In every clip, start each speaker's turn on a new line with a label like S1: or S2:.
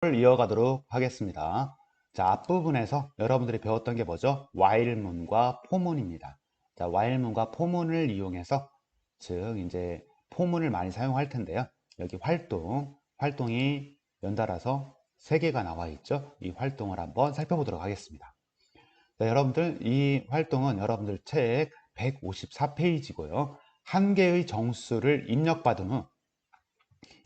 S1: 이어가도록 하겠습니다. 자, 앞부분에서 여러분들이 배웠던 게 뭐죠? while문과 for문입니다. 자, while문과 for문을 이용해서 즉 이제 for문을 많이 사용할 텐데요. 여기 활동이 연달아서 3개가 나와 있죠. 이 활동을 한번 살펴보도록 하겠습니다. 자, 여러분들 이 활동은 여러분들 책 154페이지고요. 한 개의 정수를 입력받은 후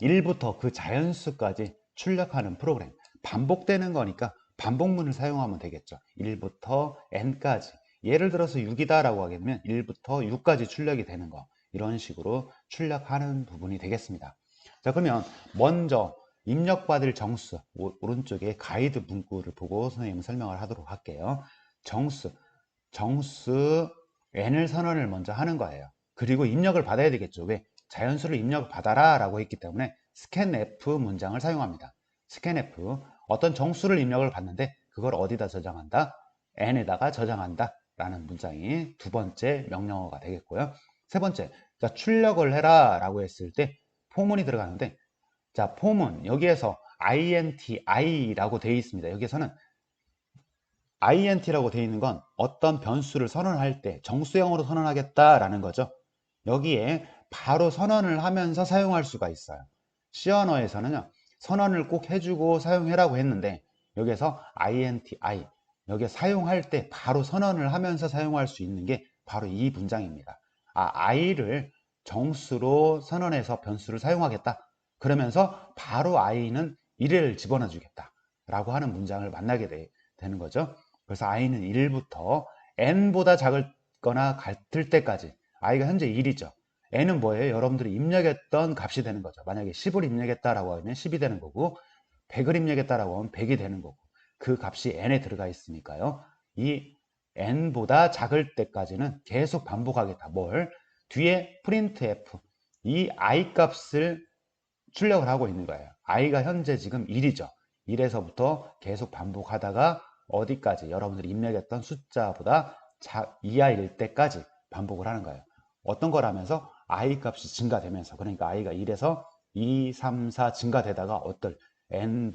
S1: 1부터 그 자연수까지 출력하는 프로그램. 반복되는 거니까 반복문을 사용하면 되겠죠. 1부터 n까지. 예를 들어서 6이다 라고 하게 되면 1부터 6까지 출력이 되는 거. 이런 식으로 출력하는 부분이 되겠습니다. 자, 그러면 먼저 입력받을 정수, 오른쪽에 가이드 문구를 보고 선생님 설명을 하도록 할게요. 정수 n을 선언을 먼저 하는 거예요. 그리고 입력을 받아야 되겠죠. 왜? 자연수를 입력 받아라 라고 했기 때문에 scanf 문장을 사용합니다. scanf, 어떤 정수를 입력을 받는데 그걸 어디다 저장한다? n에다가 저장한다 라는 문장이 두 번째 명령어가 되겠고요. 세 번째, 자, 출력을 해라 라고 했을 때 포문이 들어가는데, 자, 포문 여기에서 int이라고 되어 있습니다. 여기에서는 int라고 되어 있는 건 어떤 변수를 선언할 때 정수형으로 선언하겠다라는 거죠. 여기에 바로 선언을 하면서 사용할 수가 있어요. C 언어에서는요, 선언을 꼭 해주고 사용해라고 했는데 여기에서 int, 여기에 사용할 때 바로 선언을 하면서 사용할 수 있는 게 바로 이 문장입니다. i를 정수로 선언해서 변수를 사용하겠다. 그러면서 바로 i는 1을 집어넣어 주겠다. 라고 하는 문장을 만나게 되는 거죠. 그래서 i는 1부터 n보다 작거나 같을 때까지, i가 현재 1이죠. n은 뭐예요? 여러분들이 입력했던 값이 되는 거죠. 만약에 10을 입력했다라고 하면 10이 되는 거고, 100을 입력했다라고 하면 100이 되는 거고, 그 값이 n에 들어가 있으니까요. 이 n보다 작을 때까지는 계속 반복하겠다. 뭘? 뒤에 printf, 이 i 값을 출력을 하고 있는 거예요. i가 현재 지금 1이죠. 1에서부터 계속 반복하다가 어디까지? 여러분들이 입력했던 숫자보다 이하일 때까지 반복을 하는 거예요. 어떤 거라면서 i 값이 증가되면서, 그러니까 i가 1에서 2, 3, 4 증가되다가 어떨 n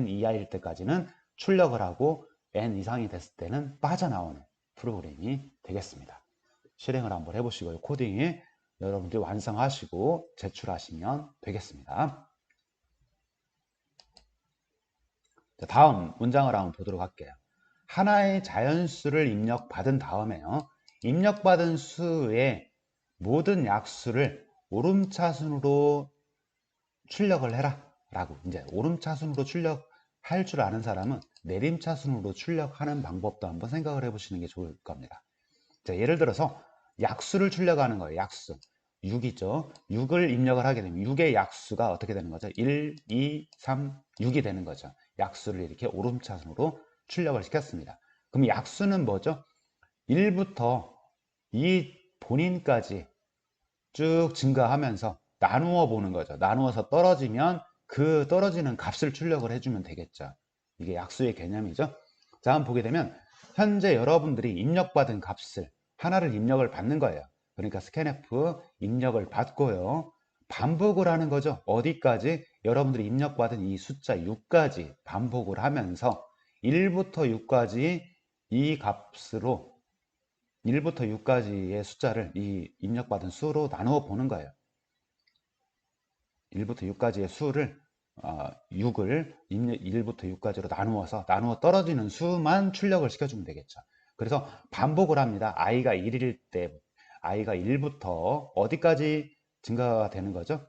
S1: 이하일 때까지는 출력을 하고 n 이상이 됐을 때는 빠져나오는 프로그램이 되겠습니다. 실행을 한번 해보시고요. 코딩에 여러분들이 완성하시고 제출하시면 되겠습니다. 자, 다음 문장을 한번 보도록 할게요. 하나의 자연수를 입력받은 다음에요. 입력받은 수의 모든 약수를 오름차순으로 출력을 해라 라고. 이제 오름차순으로 출력할 줄 아는 사람은 내림차순으로 출력하는 방법도 한번 생각을 해보시는 게 좋을 겁니다. 자, 예를 들어서 약수를 출력하는 거예요. 약수 6이죠. 6을 입력을 하게 되면 6의 약수가 어떻게 되는 거죠? 1, 2, 3, 6이 되는 거죠. 약수를 이렇게 오름차순으로 출력을 시켰습니다. 그럼 약수는 뭐죠? 1부터 이 본인까지 쭉 증가하면서 나누어 보는 거죠. 나누어서 떨어지면 그 떨어지는 값을 출력을 해주면 되겠죠. 이게 약수의 개념이죠. 자, 한번 보게 되면 현재 여러분들이 입력받은 값을 하나를 입력을 받는 거예요. 그러니까 scanf 입력을 받고요. 반복을 하는 거죠. 어디까지? 여러분들이 입력받은 이 숫자 6까지 반복을 하면서 1부터 6까지 이 값으로 1부터 6까지의 숫자를 이 입력받은 수로 나누어 보는 거예요. 1부터 6까지의 수를 6을 1부터 6까지로 나누어 떨어지는 수만 출력을 시켜주면 되겠죠. 그래서 반복을 합니다. i가 1일 때 i가 1부터 어디까지 증가가 되는 거죠?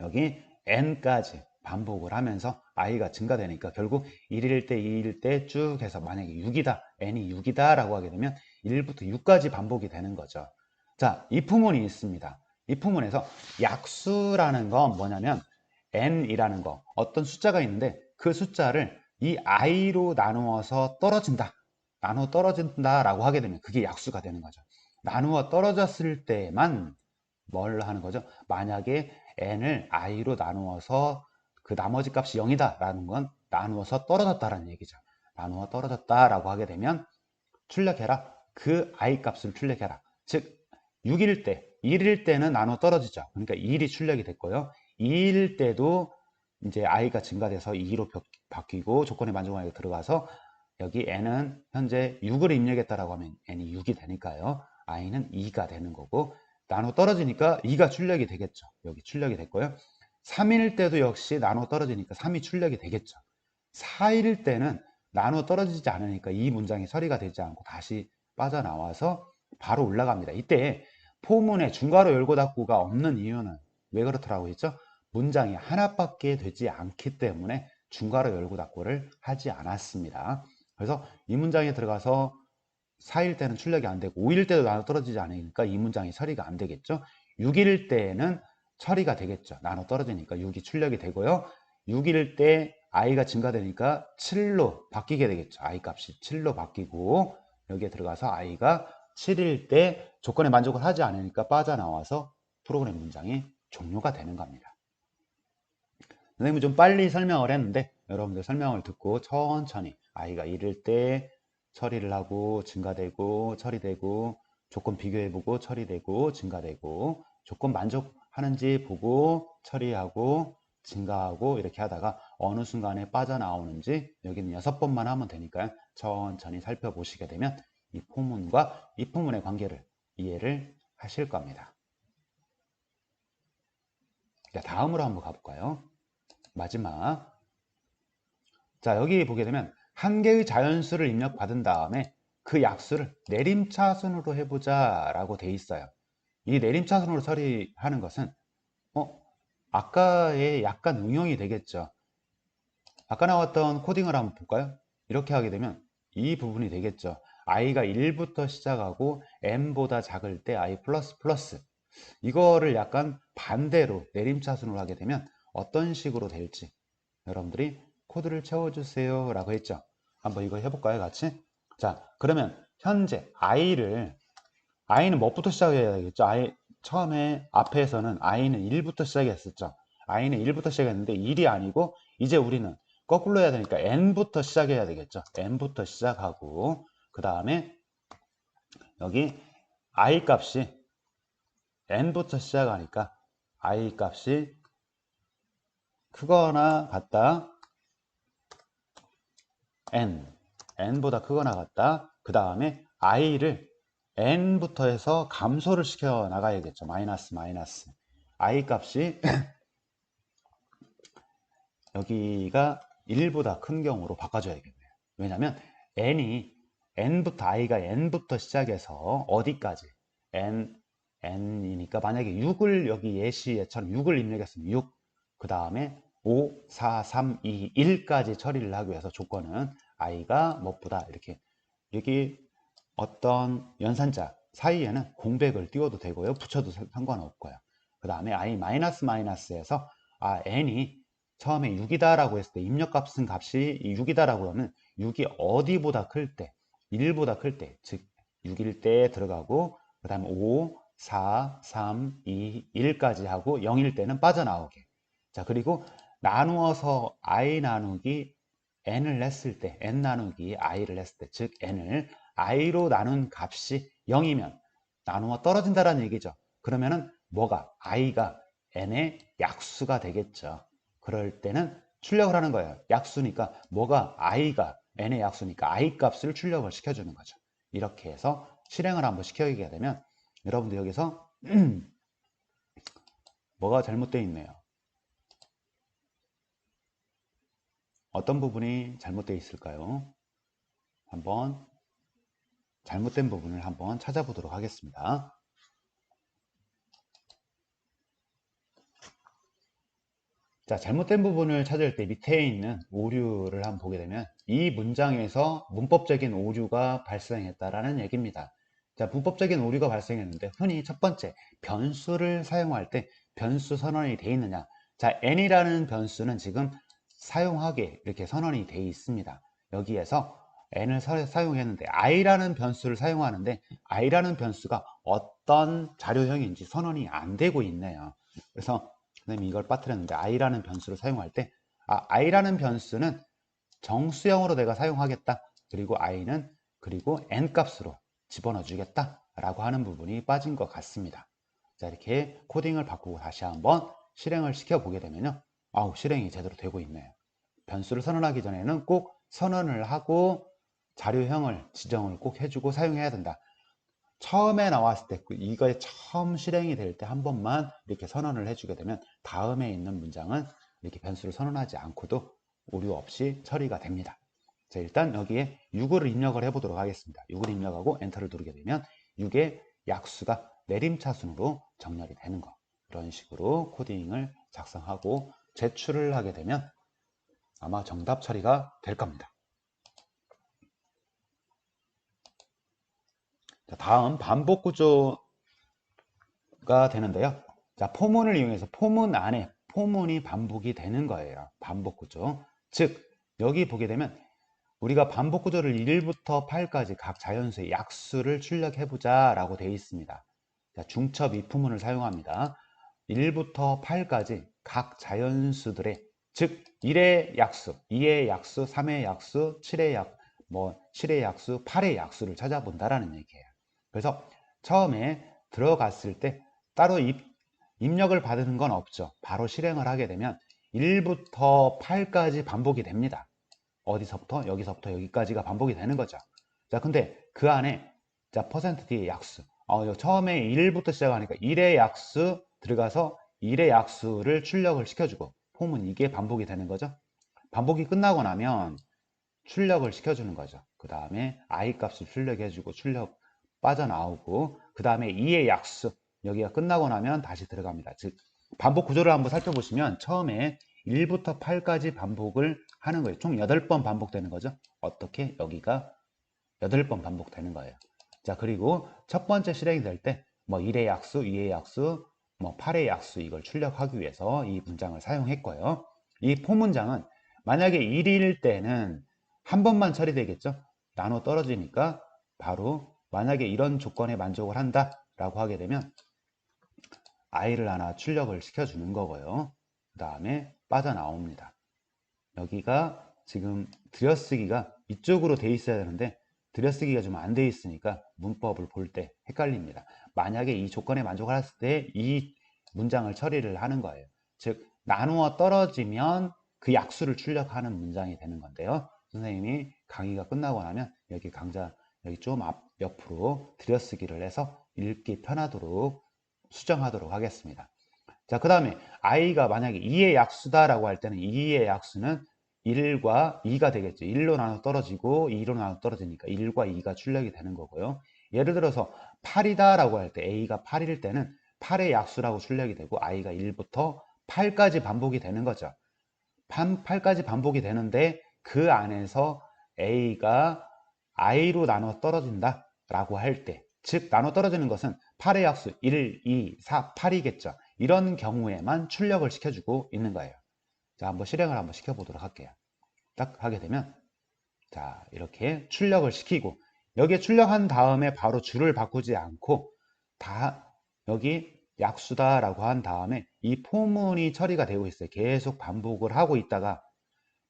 S1: 여기 n까지 반복을 하면서 i가 증가되니까 결국 1일 때 2일 때 쭉 해서 만약에 6이다 n이 6이다 라고 하게 되면 1부터 6까지 반복이 되는 거죠. 자, if문이 있습니다. if문에서 약수라는 건 뭐냐면 n이라는 거, 어떤 숫자가 있는데 그 숫자를 이 i로 나누어서 나누어 떨어진다 라고 하게 되면 그게 약수가 되는 거죠. 나누어 떨어졌을 때만 뭘 하는 거죠? 만약에 n을 i로 나누어서 그 나머지 값이 0이다 라는 건 나누어서 떨어졌다라는 얘기죠. 나누어 떨어졌다 라고 하게 되면 출력해라. 그 i 값을 출력해라. 즉 6일 때, 1일 때는 나누어 떨어지죠. 그러니까 1이 출력이 됐고요. 2일 때도 이제 i가 증가돼서 2로 바뀌고 조건에 만족하게 들어가서 여기 n은 현재 6을 입력했다라고 하면 n이 6이 되니까요. i는 2가 되는 거고 나눠 떨어지니까 2가 출력이 되겠죠. 여기 출력이 됐고요. 3일 때도 역시 나눠 떨어지니까 3이 출력이 되겠죠. 4일 때는 나눠 떨어지지 않으니까 이 문장이 처리가 되지 않고 다시 빠져나와서 바로 올라갑니다. 이때 포문에 중괄호 열고 닫고가 없는 이유는 왜 그렇더라고 했죠? 문장이 하나밖에 되지 않기 때문에 중괄호 열고 닫고를 하지 않았습니다. 그래서 이 문장에 들어가서 4일 때는 출력이 안 되고 5일 때도 나눠 떨어지지 않으니까 이 문장이 처리가 안 되겠죠. 6일 때는 처리가 되겠죠. 나눠 떨어지니까 6이 출력이 되고요. 6일 때 i가 증가되니까 7로 바뀌게 되겠죠. i 값이 7로 바뀌고 여기에 들어가서 i가 7일 때 조건에 만족을 하지 않으니까 빠져나와서 프로그램 문장이 종료가 되는 겁니다. 선생님이 좀 빨리 설명을 했는데 여러분들 설명을 듣고 천천히 i가 1일 때 처리를 하고 증가되고 처리되고 조건 비교해보고 처리되고 증가되고 조건 만족하는지 보고 처리하고 증가하고 이렇게 하다가 어느 순간에 빠져나오는지 여기는 6번만 하면 되니까요. 천천히 살펴보시게 되면 이 포문과 이 포문의 관계를 이해를 하실 겁니다. 자, 다음으로 한번 가볼까요? 마지막. 자, 여기 보게 되면 한 개의 자연수를 입력받은 다음에 그 약수를 내림차순으로 해보자 라고 돼 있어요. 이 내림차순으로 처리하는 것은 아까의 약간 응용이 되겠죠. 아까 나왔던 코딩을 한번 볼까요? 이렇게 하게 되면 이 부분이 되겠죠. i가 1부터 시작하고 n보다 작을 때 i++ 이거를 약간 반대로 내림차순으로 하게 되면 어떤 식으로 될지 여러분들이 코드를 채워주세요 라고 했죠. 한번 이거 해볼까요 같이? 자, 그러면 현재 i는 뭐부터 시작해야 되겠죠? 처음에 앞에서는 i는 1부터 시작했었죠. i는 1부터 시작했는데 1이 아니고 이제 우리는 거꾸로 해야 되니까 n부터 시작해야 되겠죠. n부터 시작하고 그 다음에 여기 i 값이 n부터 시작하니까 i 값이 크거나 같다 n보다 크거나 같다. 그 다음에 i를 n부터 해서 감소를 시켜 나가야겠죠. 마이너스 i 값이 여기가 1보다 큰 경우로 바꿔줘야겠네요. 왜냐하면 i가 n부터 시작해서 어디까지 n이니까 만약에 6을 여기 예시에처럼 6을 입력했으면 6, 그 다음에 5, 4, 3, 2, 1까지 처리를 하기 위해서 조건은 i가 무엇보다 이렇게 여기 어떤 연산자 사이에는 공백을 띄워도 되고요. 붙여도 상관없고요. 그 다음에 i 마이너스에서 n이 처음에 6이다 라고 했을 때 입력값은 값이 6이다 라고 하면 6이 어디보다 클 때 1보다 클 때 즉 6일 때 들어가고 그 다음에 5, 4, 3, 2, 1까지 하고 0일 때는 빠져나오게. 자, 그리고 나누어서 i 나누기 n을 냈을 때 n 나누기 i를 냈을 때 즉 n을 i로 나눈 값이 0이면 나누어 떨어진다는 얘기죠. 그러면은 뭐가 i가 n의 약수가 되겠죠. 그럴 때는 출력을 하는 거예요. 약수니까 뭐가 i가 n의 약수니까 i 값을 출력을 시켜주는 거죠. 이렇게 해서 실행을 한번 시켜주게 되면 여러분들 여기서 뭐가 잘못되어 있네요. 어떤 부분이 잘못되어 있을까요? 한번 잘못된 부분을 한번 찾아보도록 하겠습니다. 자, 잘못된 부분을 찾을 때 밑에 있는 오류를 한번 보게 되면 이 문장에서 문법적인 오류가 발생했다라는 얘기입니다. 자, 문법적인 오류가 발생했는데 흔히 첫 번째 변수를 사용할 때 변수 선언이 되어 있느냐. 자, n이라는 변수는 지금 사용하게 이렇게 선언이 되어 있습니다. 여기에서 n을 사용했는데 i라는 변수를 사용하는데 i라는 변수가 어떤 자료형인지 선언이 안 되고 있네요. 그래서 선생님이 이걸 빠뜨렸는데 i라는 변수를 사용할 때 i라는 변수는 정수형으로 내가 사용하겠다. 그리고 i는 그리고 n 값으로 집어넣어 주겠다 라고 하는 부분이 빠진 것 같습니다. 자, 이렇게 코딩을 바꾸고 다시 한번 실행을 시켜 보게 되면요. 아우, 실행이 제대로 되고 있네요. 변수를 선언하기 전에는 꼭 선언을 하고 자료형을 지정을 꼭 해주고 사용해야 된다. 처음에 나왔을 때 이거에 처음 실행이 될 때 한 번만 이렇게 선언을 해주게 되면 다음에 있는 문장은 이렇게 변수를 선언하지 않고도 오류 없이 처리가 됩니다. 자, 일단 여기에 6을 입력을 해보도록 하겠습니다. 6을 입력하고 엔터를 누르게 되면 6의 약수가 내림차순으로 정렬이 되는 거. 이런 식으로 코딩을 작성하고 제출을 하게 되면 아마 정답 처리가 될 겁니다. 자, 다음 반복 구조가 되는데요. 자, 포문을 이용해서 포문 안에 포문이 반복이 되는 거예요. 반복 구조. 즉, 여기 보게 되면 우리가 반복 구조를 1부터 8까지 각 자연수의 약수를 출력해보자 라고 되어 있습니다. 자, 중첩 이포문을 사용합니다. 1부터 8까지 각 자연수들의 즉 1의 약수, 2의 약수, 3의 약수, 7의 약수, 8의 약수를 찾아본다라는 얘기예요. 그래서 처음에 들어갔을 때 따로 입력을 받는 건 없죠. 바로 실행을 하게 되면 1부터 8까지 반복이 됩니다. 어디서부터 여기서부터 여기까지가 반복이 되는 거죠. 자, 근데 그 안에 자 %D의 약수 처음에 1부터 시작하니까 1의 약수 들어가서 1의 약수를 출력을 시켜주고 폼은 이게 반복이 되는 거죠. 반복이 끝나고 나면 출력을 시켜주는 거죠. 그 다음에 I 값을 출력해주고 출력 빠져나오고 그 다음에 2의 약수 여기가 끝나고 나면 다시 들어갑니다. 즉 반복 구조를 한번 살펴보시면 처음에 1부터 8까지 반복을 하는 거예요. 총 8번 반복되는 거죠. 어떻게? 여기가 8번 반복되는 거예요. 자, 그리고 첫 번째 실행이 될 때 뭐 1의 약수, 2의 약수, 뭐 8의 약수 이걸 출력하기 위해서 이 문장을 사용했고요. 이 포문장은 만약에 1일 때는 한 번만 처리되겠죠. 나눠 떨어지니까 바로 만약에 이런 조건에 만족을 한다 라고 하게 되면 i를 하나 출력을 시켜주는 거고요. 그 다음에 빠져나옵니다. 여기가 지금 들여쓰기가 이쪽으로 돼 있어야 되는데 들여쓰기가 좀 안 돼 있으니까 문법을 볼 때 헷갈립니다. 만약에 이 조건에 만족을 했을 때 이 문장을 처리를 하는 거예요. 즉 나누어 떨어지면 그 약수를 출력하는 문장이 되는 건데요. 선생님이 강의가 끝나고 나면 여기 강좌 여기 좀 옆으로 들여쓰기를 해서 읽기 편하도록 수정하도록 하겠습니다. 자, 그 다음에 i가 만약에 2의 약수다라고 할 때는 2의 약수는 1과 2가 되겠죠. 1로 나눠 떨어지고 2로 나눠 떨어지니까 1과 2가 출력이 되는 거고요. 예를 들어서 8이다라고 할 때 a가 8일 때는 8의 약수라고 출력이 되고 i가 1부터 8까지 반복이 되는 거죠. 8까지 반복이 되는데 그 안에서 a가 i로 나눠 떨어진다 라고 할 때, 즉 나눠 떨어지는 것은 8의 약수 1, 2, 4, 8이겠죠. 이런 경우에만 출력을 시켜주고 있는 거예요. 자, 한번 실행을 한번 시켜보도록 할게요. 딱 하게 되면 자, 이렇게 출력을 시키고 여기에 출력한 다음에 바로 줄을 바꾸지 않고 다 여기 약수다 라고 한 다음에 이 포문이 처리가 되고 있어요. 계속 반복을 하고 있다가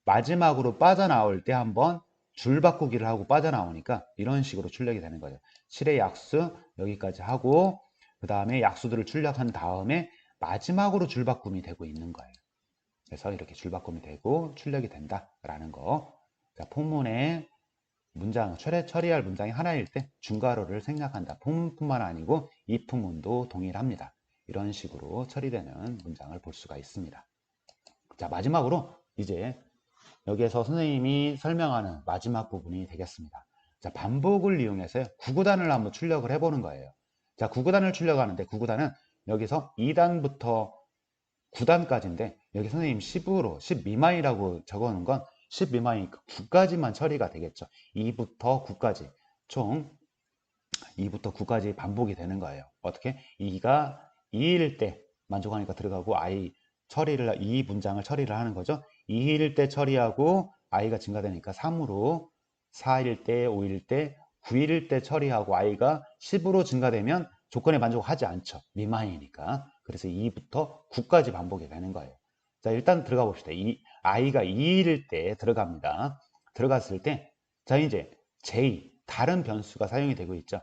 S1: 마지막으로 빠져나올 때 한번 줄 바꾸기를 하고 빠져나오니까 이런 식으로 출력이 되는 거죠. 7의 약수 여기까지 하고 그 다음에 약수들을 출력한 다음에 마지막으로 줄 바꿈이 되고 있는 거예요. 그래서 이렇게 줄 바꿈이 되고 출력이 된다라는 거. 자, 포문에 문장, 처리할 문장이 하나일 때 중괄호를 생략한다. 포문뿐만 아니고 이 포문도 동일합니다. 이런 식으로 처리되는 문장을 볼 수가 있습니다. 자, 마지막으로 이제 여기에서 선생님이 설명하는 마지막 부분이 되겠습니다. 자, 반복을 이용해서 구구단을 한번 출력을 해보는 거예요. 자, 구구단을 출력하는데 구구단은 여기서 2단부터 9단까지인데 여기 선생님 10으로 10 미만이라고 적어놓은 건 10 미만이니까 9까지만 처리가 되겠죠. 2부터 9까지 총 2부터 9까지 반복이 되는 거예요. 어떻게? 2가 2일 때 만족하니까 들어가고 이 문장을 처리를 하는 거죠. 2일 때 처리하고 i가 증가되니까 3으로 4일 때, 5일 때, 9일 때 처리하고 i가 10으로 증가되면 조건에 만족하지 않죠. 미만이니까. 그래서 2부터 9까지 반복이 되는 거예요. 자, 일단 들어가 봅시다. i가 2일 때 들어갑니다. 들어갔을 때, 자, 이제 j, 다른 변수가 사용이 되고 있죠.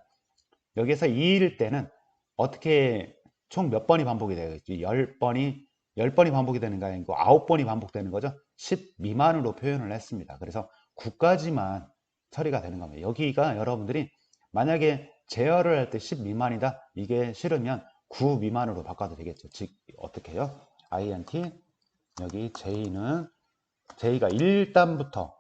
S1: 여기서 2일 때는 어떻게 총 몇 번이 반복이 되겠지? 10번이 10번이 반복이 되는 게 아니고 9번이 반복되는 거죠. 10 미만으로 표현을 했습니다. 그래서 9까지만 처리가 되는 겁니다. 여기가 여러분들이 만약에 제어를 할 때 10 미만이다. 이게 싫으면 9 미만으로 바꿔도 되겠죠. 즉 어떻게 해요? int 여기 J가 1단부터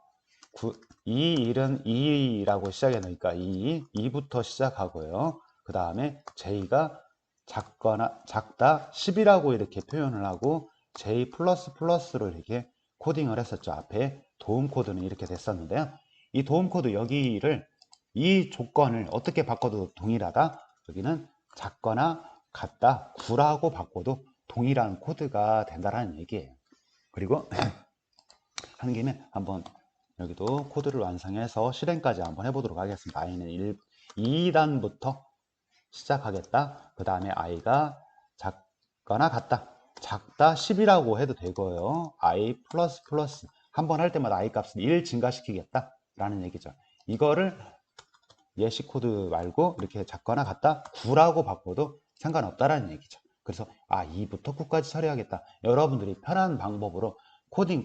S1: 2일은 2라고 시작해 놓으니까 2부터 시작하고요. 그 다음에 J가 작다 10이라고 이렇게 표현을 하고 J++로 이렇게 코딩을 했었죠. 앞에 도움 코드는 이렇게 됐었는데요. 이 도움 코드 여기를 이 조건을 어떻게 바꿔도 동일하다. 여기는 작거나 같다 9라고 바꿔도 동일한 코드가 된다라는 얘기예요. 그리고 한 김에 한번 여기도 코드를 완성해서 실행까지 한번 해보도록 하겠습니다. i는 2단부터 시작하겠다. 그 다음에 i가 작거나 같다. 작다 10이라고 해도 되고요. i 한번 할 때마다 i 값을 1 증가시키겠다 라는 얘기죠. 이거를 예시 코드 말고 이렇게 작거나 같다 9라고 바꿔도 상관없다라는 얘기죠. 그래서 2부터 9까지 처리하겠다. 여러분들이 편한 방법으로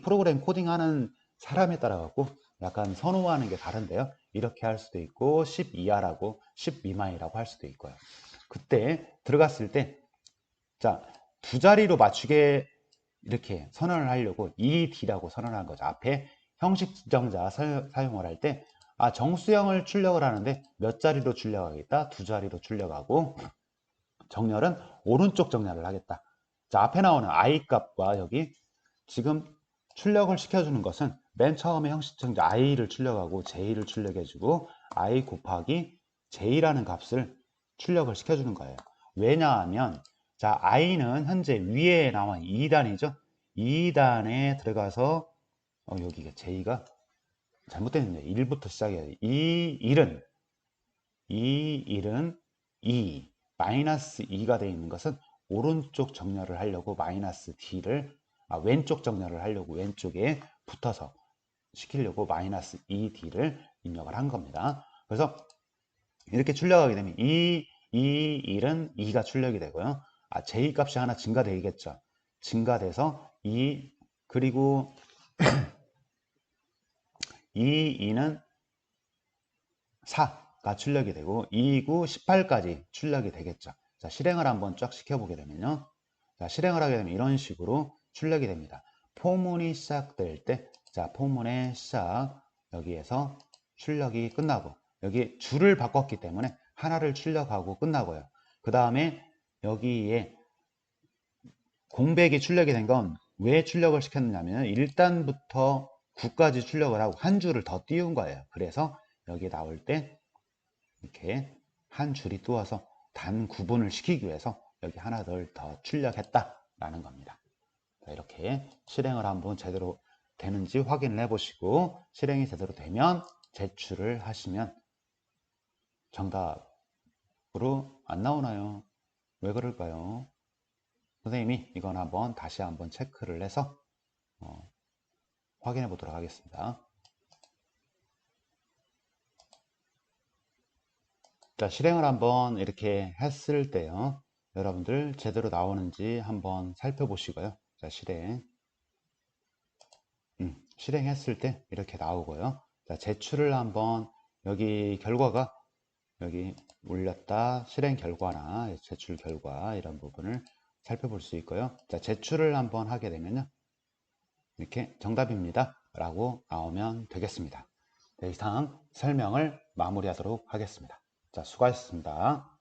S1: 프로그램 코딩하는 사람에 따라 갖고 약간 선호하는 게 다른데요. 이렇게 할 수도 있고 10 이하라고 10 미만이라고 할 수도 있고요. 그때 들어갔을 때 자, 두 자리로 맞추게 이렇게 선언을 하려고 ED라고 선언한 거죠. 앞에 형식 지정자 사용을 할 때 정수형을 출력을 하는데 몇 자리로 출력하겠다? 두 자리로 출력하고 정렬은 오른쪽 정렬을 하겠다. 자, 앞에 나오는 i 값과 여기 지금 출력을 시켜주는 것은 맨 처음에 형식 지정자 i를 출력하고 j를 출력해주고 i 곱하기 j라는 값을 출력을 시켜주는 거예요. 왜냐하면 자, i는 현재 위에 나와 2단이죠. 2단에 들어가서 여기가 j가 잘못됐는데 1부터 시작해야 돼. 이 1은 2 마이너스 2가 되어 있는 것은 오른쪽 정렬을 하려고 마이너스 d를 왼쪽 정렬을 하려고 왼쪽에 붙어서 시키려고 마이너스 2d를 입력을 한 겁니다. 그래서 이렇게 출력하게 되면 1은 2가 출력이 되고요. j 값이 하나 증가되겠죠. 증가돼서 2 그리고 2는 4가 출력이 되고 2, 9, 18까지 출력이 되겠죠. 자, 실행을 한번 쫙 시켜보게 되면요. 자, 실행을 하게 되면 이런 식으로 출력이 됩니다. 포문이 시작될 때, 자, 포문의 시작, 여기에서 출력이 끝나고, 여기 줄을 바꿨기 때문에 하나를 출력하고 끝나고요. 그 다음에 여기에 공백이 출력이 된 건 왜 출력을 시켰느냐면 1단부터 9까지 출력을 하고 한 줄을 더 띄운 거예요. 그래서 여기 나올 때 이렇게 한 줄이 띄워서 단 구분을 시키기 위해서 여기 하나 더 출력했다라는 겁니다. 이렇게 실행을 한번 제대로 되는지 확인을 해보시고 실행이 제대로 되면 제출을 하시면 정답으로 안 나오나요? 왜 그럴까요? 선생님이 이건 한번 다시 한번 체크를 해서 확인해 보도록 하겠습니다. 자, 실행을 한번 이렇게 했을 때요. 여러분들 제대로 나오는지 한번 살펴보시고요. 자, 실행했을 때 이렇게 나오고요. 자, 제출을 한번 여기 결과가 여기 올렸다 실행 결과나 제출 결과 이런 부분을 살펴볼 수 있고요. 자, 제출을 한번 하게 되면요. 이렇게 정답입니다 라고 나오면 되겠습니다. 네, 이상 설명을 마무리하도록 하겠습니다. 자, 수고하셨습니다.